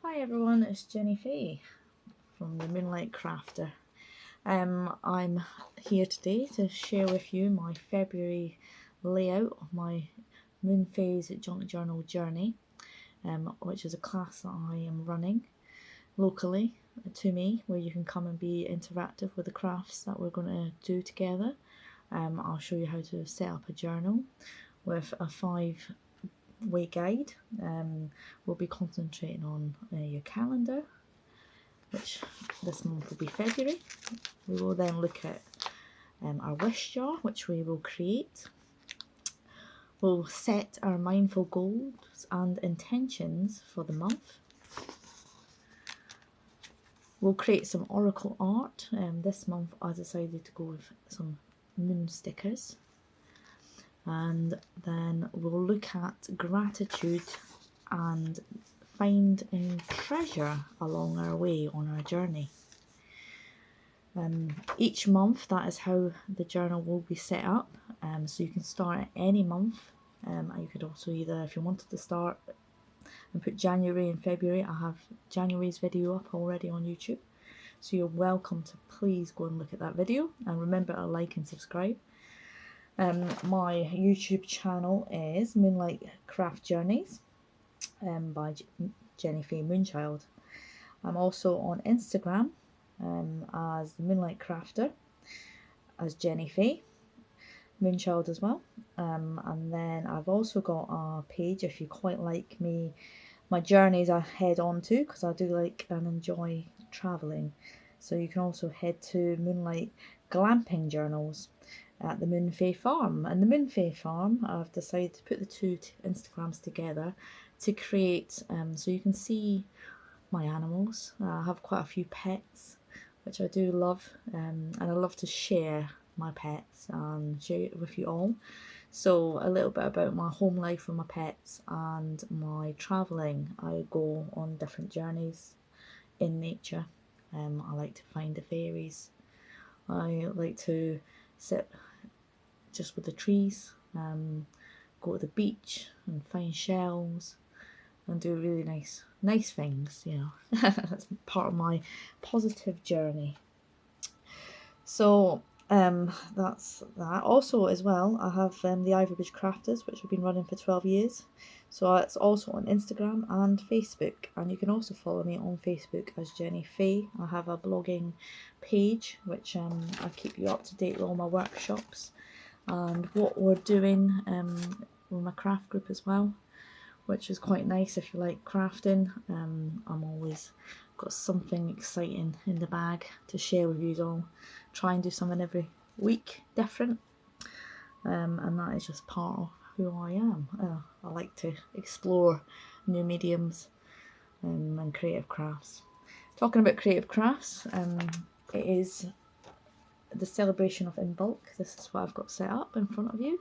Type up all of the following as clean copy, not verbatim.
Hi everyone, it's Jenny Fay from the Moonlight Crafter. I'm here today to share with you my February layout of my Moon Phase Junk Journal journey, which is a class that I am running locally to me, where you can come and be interactive with the crafts that we're going to do together. I'll show you how to set up a journal with a 5-way guide. We'll be concentrating on your calendar, which this month will be February. We will then look at our wish jar, which we will create. We'll set our mindful goals and intentions for the month. We'll create some oracle art. This month I decided to go with some moon stickers. And then we'll look at gratitude and finding treasure along our way on our journey. Each month, that is how the journal will be set up, so you can start at any month. You could also either, if you wanted to start and put January and February, I have January's video up already on YouTube, so you're welcome to please go and look at that video, and remember to like and subscribe. My YouTube channel is Moonlight Craft Journeys by Jenny Fay Moonchild. I'm also on Instagram as the Moonlight Crafter, as Jenny Fay Moonchild as well. And then I've also got a page if you quite like my journeys I head on to, because I do like and enjoy travelling. So you can also head to Moonlight Glamping Journals at the Moon Fay Farm. And the Moon Fay Farm, I've decided to put the two Instagrams together to create, so you can see my animals. I have quite a few pets, which I do love, and I love to share my pets and share it with you all. So a little bit about my home life with my pets and my travelling. I go on different journeys in nature. I like to find the fairies. I like to sit just with the trees, go to the beach and find shells and do really nice things, you know. That's part of my positive journey. So that's that. Also as well, I have the Ivory Bridge Crafters, which have been running for 12 years. So it's also on Instagram and Facebook, and you can also follow me on Facebook as Jenny Fay. I have a blogging page which I keep you up to date with all my workshops and what we're doing with my craft group as well, which is quite nice if you like crafting. I'm always got something exciting in the bag to share with you all. Try and do something every week different, and that is just part of who I am. I like to explore new mediums and creative crafts. Talking about creative crafts, it is the celebration of Imbolc. This is what I've got set up in front of you.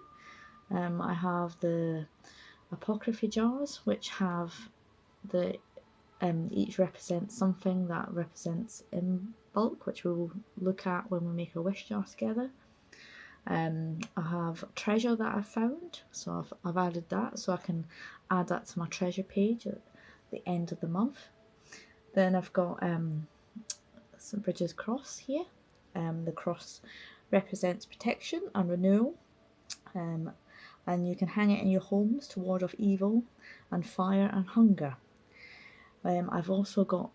I have the apocryphy jars, which have the each represents something that represents Imbolc, which we will look at when we make a wish jar together. I have treasure that I found, so I've added that, so I can add that to my treasure page at the end of the month. Then I've got St. Bridget's cross here. The cross represents protection and renewal, and you can hang it in your homes to ward off evil and fire and hunger. I've also got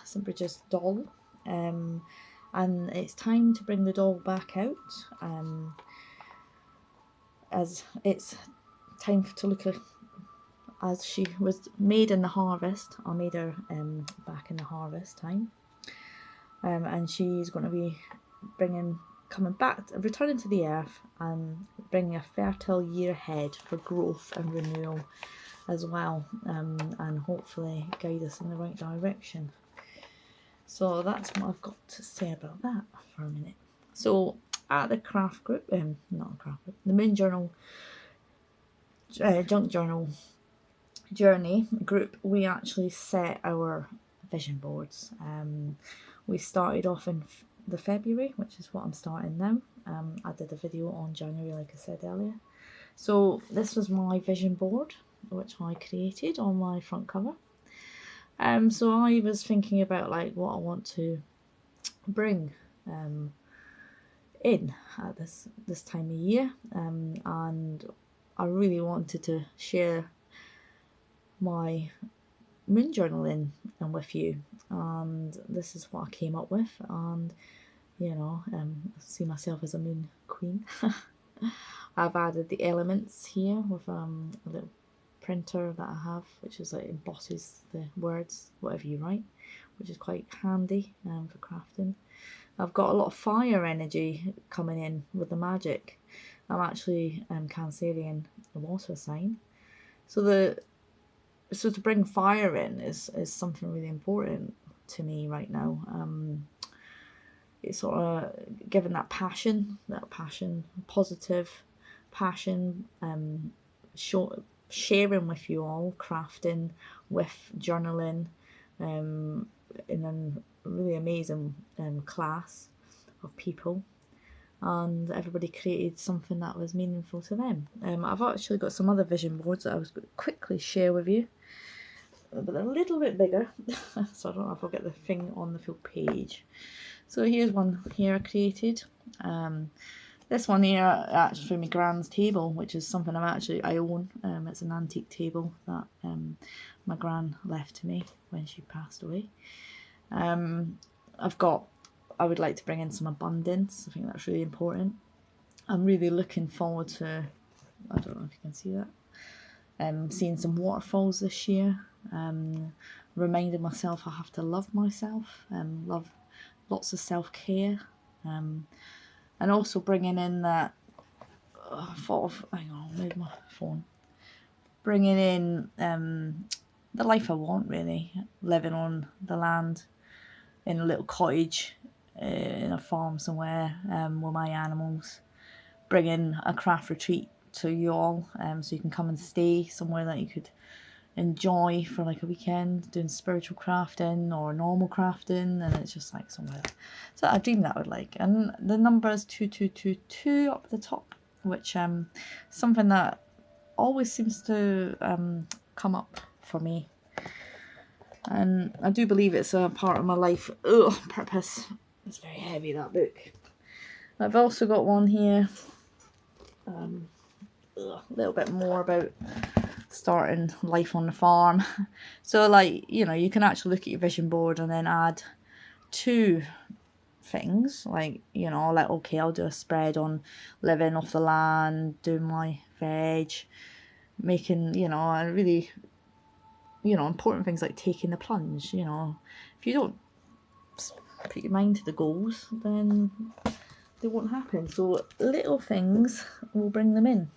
St. Bridget's doll, and it's time to bring the doll back out, as it's time to look at, as she was made in the harvest. I made her back in the harvest time, and she's going to be coming back, returning to the earth and bringing a fertile year ahead for growth and renewal as well, and hopefully guide us in the right direction. So that's what I've got to say about that for a minute. So at the craft group, not a craft group, the Moon Journal, Junk Journal journey group, we actually set our vision boards. We started off in the February, which is what I'm starting now. I did a video on January, like I said earlier. So this was my vision board. which I created on my front cover. So I was thinking about like what I want to bring in at this time of year, and I really wanted to share my moon journaling with you, and this is what I came up with. And you know, I see myself as a moon queen. I've added the elements here with a little printer that I have, which is like embosses the words, whatever you write, which is quite handy for crafting. I've got a lot of fire energy coming in with the magic. I'm actually Cancerian, a water sign, so to bring fire in is something really important to me right now. It's sort of giving that passion, positive passion, sharing with you all, crafting with journaling, in a really amazing class of people, and everybody created something that was meaningful to them. I've actually got some other vision boards that I was going to quickly share with you, but they're a little bit bigger, so I don't know if I'll get the thing on the full page. So here's one here I created. This one here actually for my grand's table, which is something I own. It's an antique table that my gran left to me when she passed away. I would like to bring in some abundance. I think that's really important. I'm really looking forward to, I don't know if you can see that, seeing some waterfalls this year. Reminding myself I have to love myself, love lots of self-care, and also bringing in that thought of, hang on, I'll move my phone, bringing in the life I want, really, living on the land in a little cottage in a farm somewhere with my animals, bringing a craft retreat to you all, so you can come and stay somewhere that you could enjoy for like a weekend, doing spiritual crafting or normal crafting, and it's just like somewhere. So I dream that I would like. And the number is 2222 up the top, which something that always seems to come up for me, and I do believe it's a part of my life purpose. It's very heavy, that book. I've also got one here, a little bit more about starting life on the farm. So like, you know, you can actually look at your vision board and then add two things, like, you know, like, okay, I'll do a spread on living off the land, doing my veg, making, you know, a really, you know, important things like taking the plunge. You know, if you don't put your mind to the goals, then they won't happen. So little things will bring them in.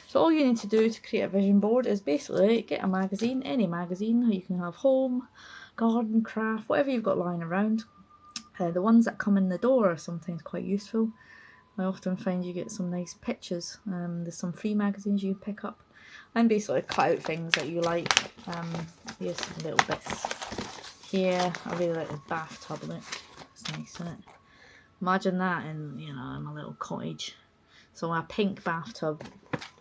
So all you need to do to create a vision board is basically get a magazine, any magazine. You can have home, garden, craft, whatever you've got lying around. The ones that come in the door are sometimes quite useful. I often find you get some nice pictures. There's some free magazines you pick up, and basically cut out things that you like. Here's some little bits here. I really like the bathtub look. It's nice, isn't it? Imagine that in, you know, in a little cottage. So a pink bathtub,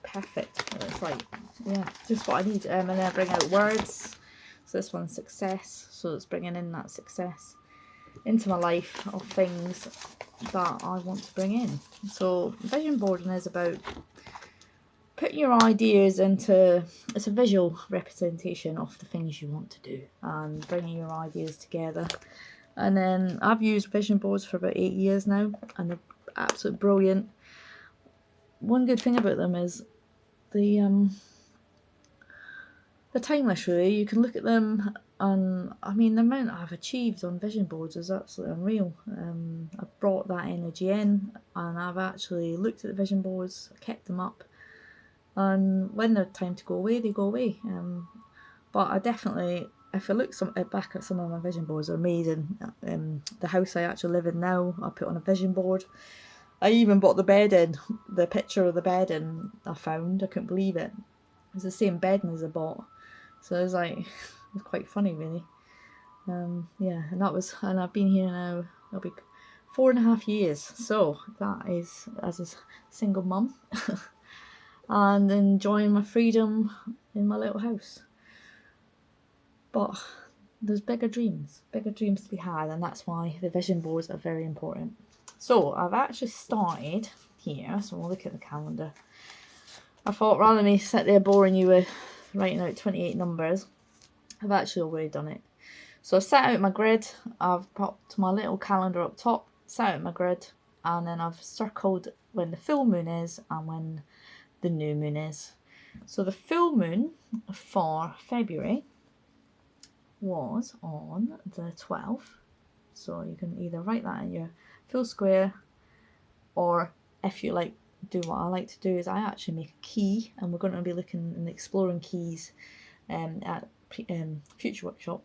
perfect. It's like, yeah, just what I need. And then I bring out words. So this one's success. So it's bringing in that success into my life of things that I want to bring in. So vision boarding is about putting your ideas into, it's a visual representation of the things you want to do and bringing your ideas together. And then I've used vision boards for about 8 years now, and they're absolutely brilliant. One good thing about them is they're timeless, really. You can look at them, and I mean, the amount I've achieved on vision boards is absolutely unreal. I've brought that energy in, and I've actually looked at the vision boards, kept them up, and when they're time to go away, they go away. But I definitely, if I look back at some of my vision boards, they're amazing. The house I actually live in now, I put on a vision board. I even bought the bed in, the picture of the bed in I found. I couldn't believe it. It's the same bedding as I bought. So it was like, it was quite funny, really. Yeah, and I've been here now, it'll be 4.5 years. So that is as a single mum. And enjoying my freedom, in my little house. But there's bigger dreams to be had, and that's why the vision boards are very important. So I've actually started here, so we'll look at the calendar. I thought rather than me sit there boring you with writing out 28 numbers, I've actually already done it. So I've set out my grid, I've popped my little calendar up top, set out my grid, and then I've circled when the full moon is and when the new moon is. So the full moon for February was on the 12th. So you can either write that in your full square, or if you like, do what I like to do is I actually make a key, and we're going to be looking and exploring keys at future workshops.